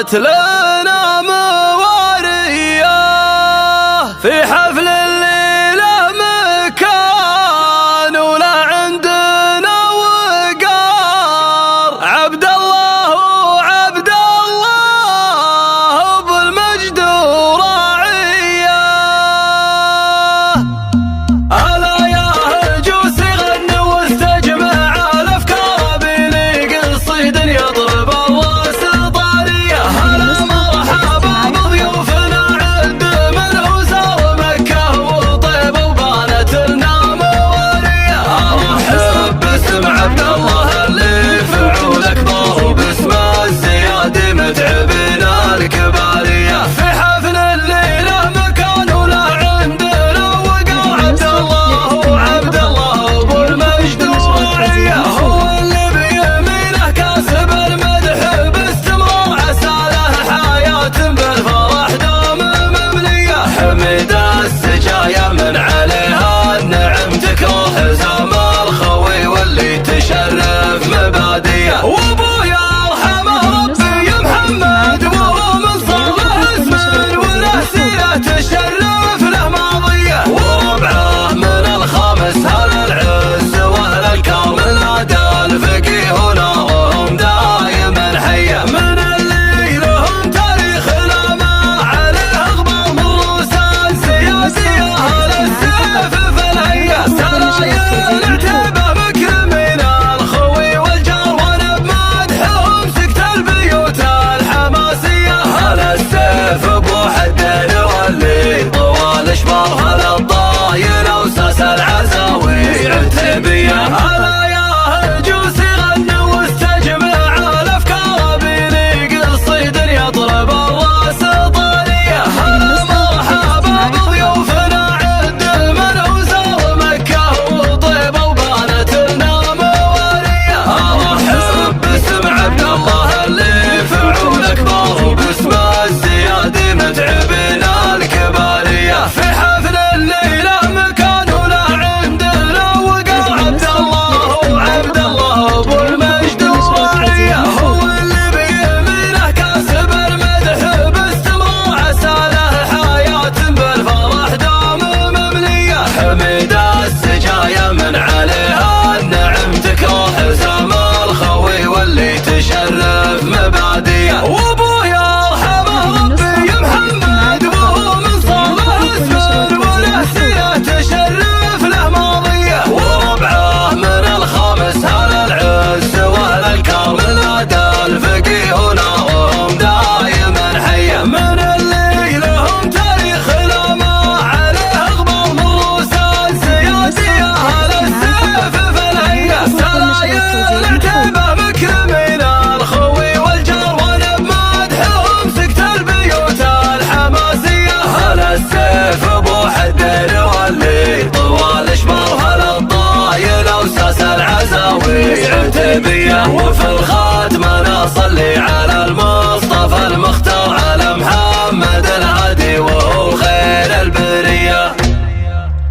بانت لنا موارية في حفل الليلة مكان ولا عندنا وقار. عبد الله عبد الله بالمجد وراعية. ألا يا هجوس غنوا واستجمع الأفكار بليق الصيد يضرب الراس طارية. هلا مرحبا بضيوفنا عد من وزار مكة وطيب وبانت لنا موارية. أرحب باسم عبد الله اللي فعول أكبر وباسم الزياد متعبنا الكبارية. في حفل الليلة مكان ولا عندنا وقار. عبد الله ابو المجد وراعية هو اللي بيمينه كاسب المدح باستمرار. عسى له حياة بالفرح دام مملية. حمد السجايا من عليها النعم تكره حزام الخوي واللي تشرف مبادية. وابويا ارحمه ربي يا محمد وهو من صغر اسمه وله سيرة تشرف له ماضية. وربعه من الخامس هل العز واهل الكرم نادى الفقيه ونارهم دايما حية. من اللي لهم تاريخ لا ما عليه اغبار من رؤساء سياسية. اهل السيف في الهية سرايا العتبة مكرمين الخوي والجار وانا بمدحهم سكت البيوت الحماسية. اهل السيف ابو حدين واللي طوال اشبار. هل الضايل وساس العزاوي عتيبية. هلا يا هجوس غنوا واستجمع الافكار بليق الصيد يضرب الراس طارية. هلا مرحبا بضيوفنا عد من وزار مكة وطيب وبانت لنا موارية. ارحب باسم عبد الله اللي فعول اكبر وباسم الزياد متعبنا الكبارية. في حفل الليلة مكان ولا عندنا وقار. عبد الله ابو المجد وراعية هو اللي بيمينه كاسب المدح باستمرار. عسى له حياة بالفرح دام مملية. حمد السجايا من عليها النعم تكره حزام الخوي واللي تشرف مبادية. وابويا ارحمه ربي يا محمد وهو من صغر اسمه وله سيرة تشرف له ماضية. وربعه من الخامس هل العز واهل الكرم نادى الفقيه ونارهم دايما حية. من اللي لهم تاريخ لا ما عليه اغبار من رؤساء سياسية. اهل السيف في الهية سرايا العتبة مكرمين الخوي والجار وانا بمدحهم سكت البيوت الحماسية. هل السيف ابو حدين واللي طوال اشبار. هل الضايل وساس العزاوي عتيبية. وفي الخاتمة نصلي